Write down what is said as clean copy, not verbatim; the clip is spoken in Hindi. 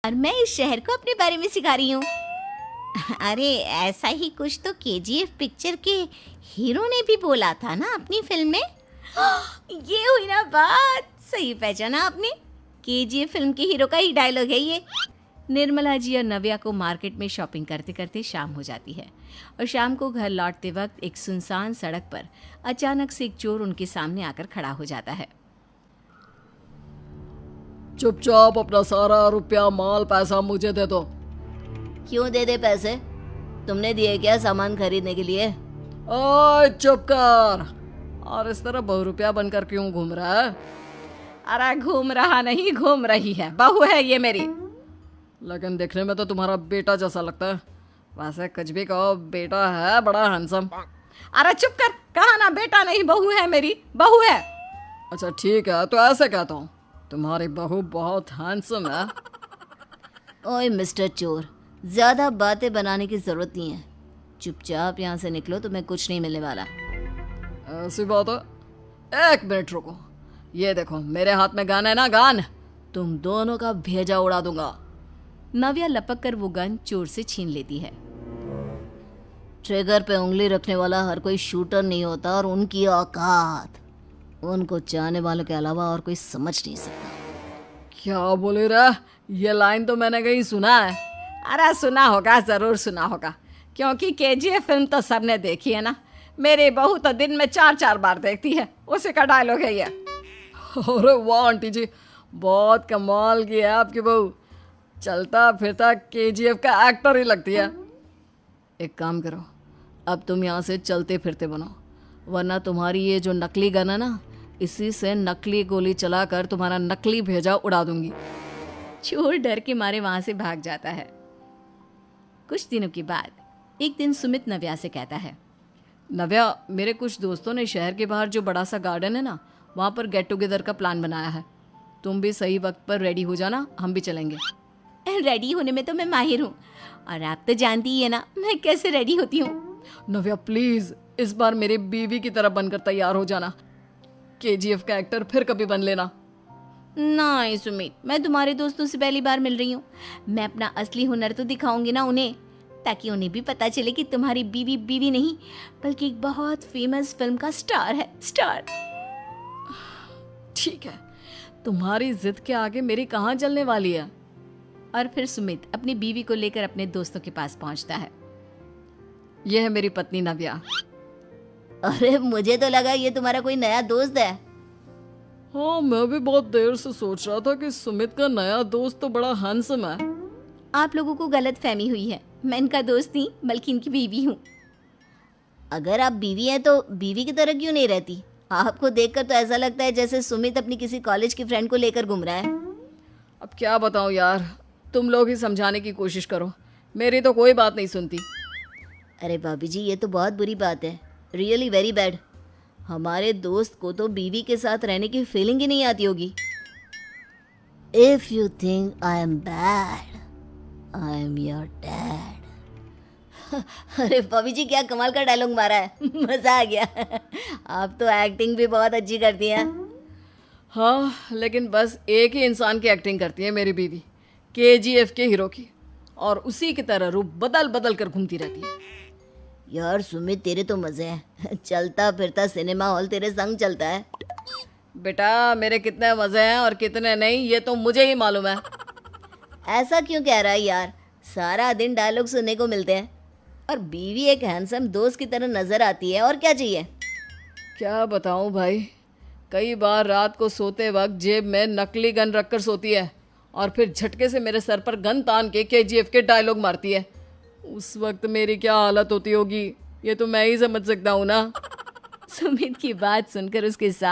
और मैं इस शहर को अपने बारे में सिखा रही हूँ। अरे ऐसा ही कुछ तो केजीएफ पिक्चर के हीरो ने भी बोला था ना अपनी फिल्म में। ये हुई ना बात, सही पहचाना आपने। केजीएफ फिल्म के हीरो का ही डायलॉग है ये। निर्मला जी और नव्या को मार्केट में शॉपिंग करते करते शाम हो जाती है और शाम को घर लौटते वक्त एक सुनसान सड़क पर अचानक से एक चोर उनके सामने आकर खड़ा हो जाता है। चुपचाप अपना सारा रुपया माल पैसा मुझे दे दो। क्यों दे दे पैसे? तुमने दिए क्या सामान खरीदने के लिए? ओए चुप कर। और इस तरह बहुरुपया बनकर क्यों घूम रहा है? अरे घूम रहा नहीं, घूम रही है, बहू है ये मेरी। लेकिन देखने में तो तुम्हारा बेटा जैसा लगता है। वैसे कुछ भी कहो, बेटा है बड़ा हैंडसम। अरे चुप कर, कहा ना बेटा नहीं बहू है मेरी, बहू है। अच्छा ठीक है, तो ऐसे कहता हूँ, तुम्हारी बहू बहुत हैंडसम है। ओए मिस्टर चोर, ज्यादा बातें बनाने की जरूरत नहीं है। चुपचाप यहाँ से निकलो, तुम्हें कुछ नहीं मिलने वाला। ऐसी बात है? एक मिनट रुको, ये देखो मेरे हाथ में गन है ना, गन। तुम दोनों का भेजा उड़ा दूंगा। नव्या लपक कर वो गन चोर से छीन लेती है। ट्रिगर पे उंगली रखने वाला हर कोई शूटर नहीं होता और उनकी औकात उनको चाहने वालों के अलावा और कोई समझ नहीं सकता। क्या बोले रे? ये लाइन तो मैंने कहीं सुना है। अरे सुना होगा, जरूर सुना होगा, क्योंकि केजीएफ फिल्म तो सबने देखी है ना। मेरी बहू तो दिन में 4-4 बार देखती है, उसी का डायलॉग है ये। अरे वाह आंटी जी, बहुत कमाल की है आपकी बहू। चलता फिरता केजीएफ का एक्टर ही लगती है। एक काम करो, अब तुम यहाँ से चलते फिरते बनो, वरना तुम्हारी ये जो नकली गन है ना, इसी से नकली गोली चलाकर तुम्हारा नकली भेजा उड़ा दूंगी। चोर डर के मारे वहां से भाग जाता है। कुछ दिनों के बाद एक दिन सुमित नव्या से कहता है, नव्या, मेरे कुछ दोस्तों ने शहर के बाहर जो बड़ा सा गार्डन है ना, वहाँ पर गेट टुगेदर का प्लान बनाया है। तुम भी सही वक्त पर रेडी हो जाना, हम भी चलेंगे। रेडी होने में तो मैं माहिर हूँ, और आप तो जानती ही है ना मैं कैसे रेडी होती हूँ। नव्या प्लीज, इस बार मेरी बीवी की तरह बनकर तैयार हो जाना। केजीएफ का एक्टर फिर कभी बन लेना। नहीं सुमित, मैं तुम्हारे दोस्तों से पहली बार मिल रही हूँ। मैं अपना असली हुनर तो दिखाऊंगी ना उन्हें, ताकि उन्हें भी पता चले कि तुम्हारी बीवी बीवी नहीं बल्कि एक बहुत फेमस फिल्म का स्टार है, स्टार। ठीक है, तुम्हारी जिद के आगे मेरी कहाँ जलने वाली है। और फिर सुमित अपनी बीवी को लेकर अपने दोस्तों के पास पहुंचता है। यह है मेरी पत्नी नव्या। अरे मुझे तो लगा ये तुम्हारा कोई नया दोस्त है। हाँ, मैं भी बहुत देर से सोच रहा था कि सुमित का नया दोस्त तो बड़ा हैंडसम है। आप लोगों को गलत फहमी हुई है, मैं इनका दोस्त नहीं बल्कि इनकी बीवी हूँ। अगर आप बीवी हैं तो बीवी की तरह क्यों नहीं रहती? आपको देखकर तो ऐसा लगता है जैसे सुमित अपनी किसी कॉलेज की फ्रेंड को लेकर घूम रहा है। अब क्या बताऊं यार, तुम लोग ही समझाने की कोशिश करो, मेरी तो कोई बात नहीं सुनती। अरे भाभी जी, ये तो बहुत बुरी बात है, रियली वेरी बैड। हमारे दोस्त को तो बीवी के साथ रहने की फीलिंग ही नहीं आती होगी। If you think I am bad, I am your dad. अरे भाभी जी, क्या कमाल का डायलॉग मारा है, मजा आ गया। आप तो एक्टिंग भी बहुत अच्छी करती हैं। हाँ, लेकिन बस एक ही इंसान की एक्टिंग करती है मेरी बीवी, केजीएफ के हीरो की, और उसी की तरह रूप बदल बदल कर घूमती रहती है। यार सुमित, तेरे तो मजे हैं, चलता फिरता सिनेमा हॉल तेरे संग चलता है। बेटा, मेरे कितने मजे हैं और कितने नहीं ये तो मुझे ही मालूम है। ऐसा क्यों कह रहा है यार, सारा दिन डायलॉग सुनने को मिलते हैं और बीवी एक हैंडसम दोस्त की तरह नजर आती है, और क्या चाहिए? क्या बताऊं भाई, कई बार रात को सोते वक्त जेब में नकली गन रखकर सोती है और फिर झटके से मेरे सर पर गन तान के केजीएफ के डायलॉग मारती है। उस वक्त मेरी क्या हालत होती होगी ये तो मैं ही समझ सकता हूँ ना। सुमित की बात सुनकर उसके साथ